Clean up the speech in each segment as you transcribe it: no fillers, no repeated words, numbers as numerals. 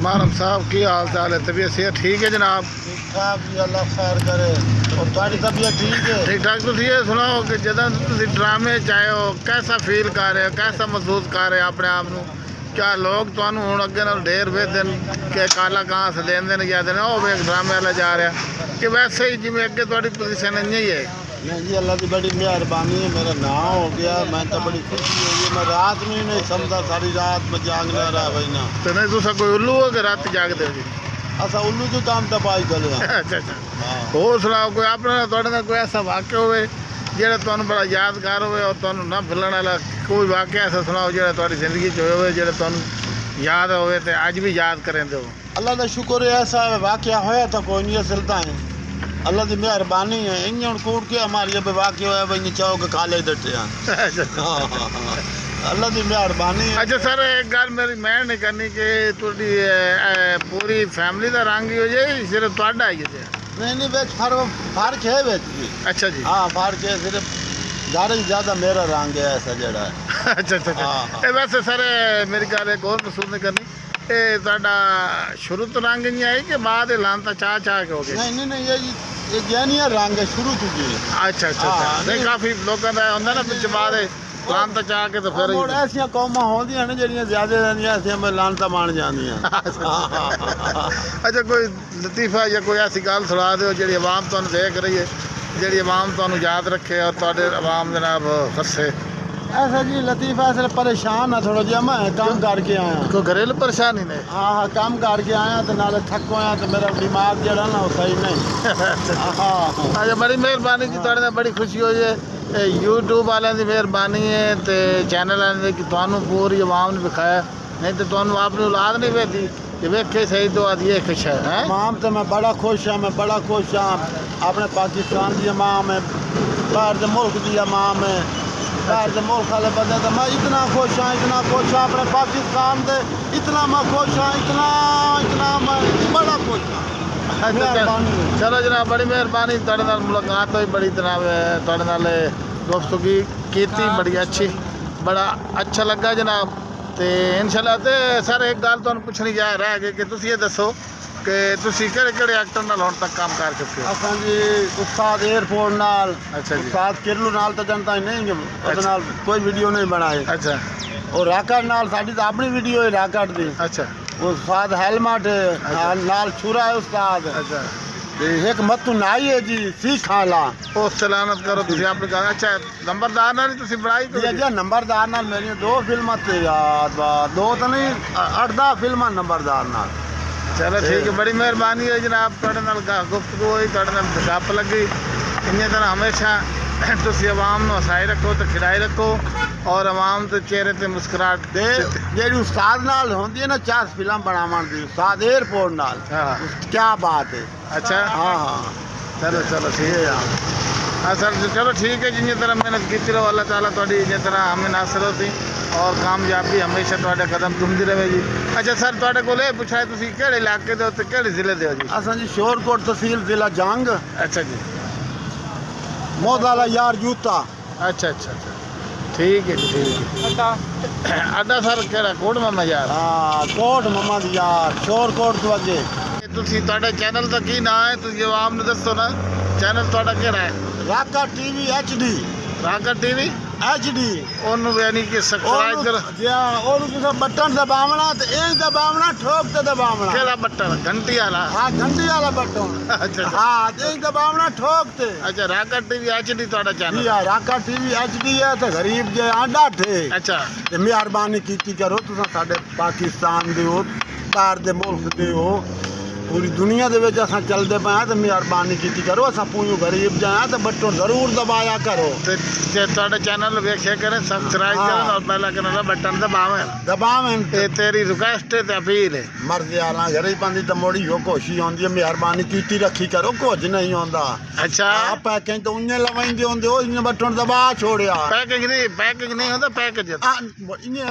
मानव साहब की हाल चाल है? तबीयत सेहत ठीक है जनाब? ठीक ठाक जी, अल्लाह खैर करे। और तुम्हारी तबीयत ठीक है? ठीक ठाक। तुम ये सुनाओ कि जदों तुम ड्रामे चाहे हो कैसा फील कर रहे हो, कैसा महसूस कर रहे हो अपने आप को? क्या लोग तुहानू हुण अगे नाल ढेर वेखदे कि काला घास लेंदे ने या देना ओ वेख ड्रामे वाला जा रहा कि वैसे ही जिवें अगे तुहाडी पोजीशन इ'यां ही है? नहीं जी, अल्लाह की बड़ी मेहरबानी है, मेरा नाम हो गया। मैं तो बड़ी खुशी हुई है। मैं रात में ही नहीं समझा, सारी रात में जागना रहा भाई ना। तो नहीं तुसा कोई उल्लू हो कि रात जागदे हो जी? असा उल्लू जो काम तपाई गले। अच्छा अच्छा। होर सुनाओ कोई अपना तुहाडे नाल कोई ऐसा वाक्य होवे जेह्ड़ा तुहानू बड़ा यादगार होवे और तुहानू ना भुल्लण वाला कोई वाक्य ऐसा सुनाओ जेह्ड़ा तुहाडी जिंदगी च होवे जेह्ड़ा तुहानू याद होवे ते अज भी याद करेंदे हो? अल्लाह का शुक्र है, ऐसा वाक्य होया तो कोई नहीं चलता है। अल्लाह की मेहरबानी है। इन हूँ कूट के हमारी जब वाक्य होया भाई चौक खा ले डटे अल्लाह की मेहरबानी है। अच्छा सर, एक गल मेरी मैं नहीं करनी कि तुहाडी पूरी फैमिली का रंग ही हो जाए सिर्फ तुहाडा आई है? नहीं वेच फर्क है वेच भी। अच्छा जी। हाँ फर्क है, सिर्फ ज़्यादा से ज़्यादा मेरा रंग है ऐसा जड़ा है। अच्छा अच्छा अच्छा। वैसे सर मेरी गल एक और महसूस नहीं करनी, ये तुहाडा शुरू तो रंग नहीं आई कि बाद लानता चाह चाह के हो गए? नहीं नहीं नहीं, ये जैनिया रंग है शुरू तो जी। अच्छा अच्छा अच्छा। नहीं काफ़ी लोगों का होंदा ना पिछ बाद लानता चाह के तो फिर ऐसिया कौमां होंदियां ने जेहड़ियां ज्यादा रहंदियां ऐसियां मैं लानता मान जांदियां। अच्छा कोई लतीफा या कोई ऐसी गल सुना दो जी आवाम तुहानू देख रही है, जी आवाम तुहानू याद रखे और तुहाडे आवाम जनाब हसे? ऐसा जी लतीफा सिर्फ परेशान है थोड़ा जिहा, मैं काम करके आया। कोई घरेलू परेशानी ने? हाँ हाँ काम करके आया तो नाले थक होया तो मेरा दिमाग जड़ा ना वो सही नहीं। हाँ अच्छा बड़ी मेहरबानी जी, तुहाडे नाल बड़ी खुशी हुई है। यूट्यूब वालों की मेहरबानी है तो चैनल वाले की तुहानू पूरी आवाम ने दिखाया, नहीं तो तुहानू अपनी औलाद नहीं वेखदी कि वेखे सही तो आदि ये खुश है। आवाम तो मैं बड़ा खुश हाँ, मैं बड़ा खुश हाँ। अपने पाकिस्तान की आवाम है, बाहर के मुल्क की आवाम है, बाहर के मुल्क वाले बंदे तो मैं इतना खुश हाँ, इतना खुश हाँ। अपने पाकिस्तान से इतना मैं खुश हाँ, इतना इतना मैं बड़ा खुश हाँ। चलो जनाब बड़ी मेहरबानी, तुहाडे नाल मुलाकात हुई, बड़ी जनाब तुहाडे नाल गुफ्तगू कीती, बड़ी अच्छी, बड़ा अच्छा लगा जनाब। तो इंशाल्लाह ते सर एक गल तुहानू पुछनी जा रह गई कि तुसीं ये दसो कि तुसीं किहड़े एक्टर नाल हुण तक काम कर चुके हो? असां जी उस्ताद एयरपोर्ट नाल, अच्छा जी। उस्ताद किरलू नाल तो जनता ही नहीं उस नाल कोई वीडियो नहीं बनाए। अच्छा। और राकट नाल साडी तो अपनी वीडियो है राकट दी। अच्छा। उस्ताद हेलमेट नाल छुरा है उस्ताद। अच्छा। एक मत्तू नाई है जी सीख खाला उस सलानत करो तुसीं अपनी गल। अच्छा नंबरदार नाल ही तुसीं बनाई कोई? जी नंबरदार नाल मेरी 2 फिल्मां ते यार 2 तो नहीं 8-10 फिल्मां नंबरदार नाल। चलो ठीक है, बड़ी मेहरबानी है जनाब, तुहाडे नाल गुफ्तगू हुई, तुहाडे नाल गप लगी। इन्नी तरह हमेशा तुसीं आवाम नूं हसाई रखो तो खिलाई रखो और आवाम के चेहरे ते मुस्कुराहट दे। जेडी उस्ताद नाल होंदी है ना 4 फिल्म बनावन दी, उस्ताद एयरपोर्ट नाल। हाँ क्या बात है। अच्छा हाँ हाँ चलो चलो ठीक है हाँ सर। चलो ठीक है, जिन्नी तरह मेहनत की रहो अल्लाह ताला तुहाडी इन्नी तरह हमें नासर होती और कामयाबी हमेशा तुहाडे कदम चुमदी रहेगी। अच्छा सर तुहाडे कोल ये पुछा है तुसीं किहड़े इलाके दे हो ते किहड़े जिले दे हो जी? असां जी शोरकोट तहसील जिला जंग। अच्छा जी। मोदाला यार जूता। अच्छा अच्छा अच्छा ठीक है जी ठीक है। अड्डा सर केड़ा कोट मामा यार? हाँ कोट मम्मा दी यार शोरकोट तो अगे। तुसीं तुहाडे चैनल दा की नाम है? तुसीं आवाम नूं दसो ना, चैनल तुहाडा केड़ा है? राका टीवी HD। राका टीवी HD ओनू यानी कि सब्सक्राइब करो। जी हाँ, और किसी बटन दबावना तो एक दबावना ठोक ते दबावना। केड़ा बटन? घंटी वाला? हाँ घंटी वाला बटन। अच्छा अच्छा। हाँ एक दबावना ठोक ते। अच्छा राका टीवी HD तुहाडा जी चैनल? हाँ राका टीवी HD है तो गरीब जे आंडा ठे। अच्छा ते मेहरबानी कीती करो, तुसां साडे पाकिस्तान दे हो, बाहर दे मुल्क दे हो, पूरी दुनिया दे विच असां चलदे पे तो मेहरबानी कीती करो। असां पूरी गरीब जाया तो बटन जरूर दबाया करो। ते जे तुहाडे चैनल वेखे करें सब्सक्राइब करें और बेल आइकन वाला बटन दबावें। दबावें ते तेरी रिक्वेस्ट है ते अपील है। मर्जी आला गरीब बंदी तो मोड़ी हो कोशिश होंदी है, मेहरबानी कीती रखी करो, कुछ नहीं होंदा। अच्छा आप पैकिंग तो उन्ने लवाइंदे होंदे हो, इन्ने बटन दबा छोड़िया। पैकिंग नहीं होता पैकेज इन्ने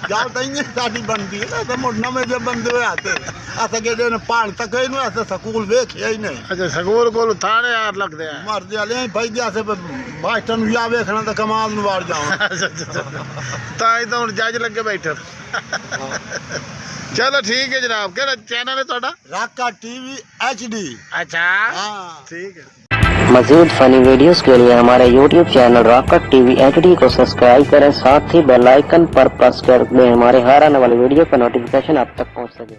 गल तो इन्ने साडी बनदी है ना, तो मोड़ नवे जे बंदे होए आते अस के पढ़ तक ही नहीं, ऐसे स्कूल वेखिया ही नहीं। अच्छा स्कूल को थाने यार लगते हैं मर्जी आले भाई जैसे मास्टर नूं या वेखना तो कमाल नूं वाड़ जाओ। अच्छा अच्छा ताई तो हुण जज लगे बैठे। चलो ठीक है जनाब, क्या चैनल है ਤੁਹਾਡਾ? राका टीवी HD। अच्छा हाँ ठीक है। मजीद फनी वीडियोस के लिए हमारे YouTube channel rocket TV HD को सब्सक्राइब करें, साथ ही बेल आइकन पर प्रेस कर दें हमारे हर आने वाले वीडियो का नोटिफिकेशन आप तक पहुंच सके।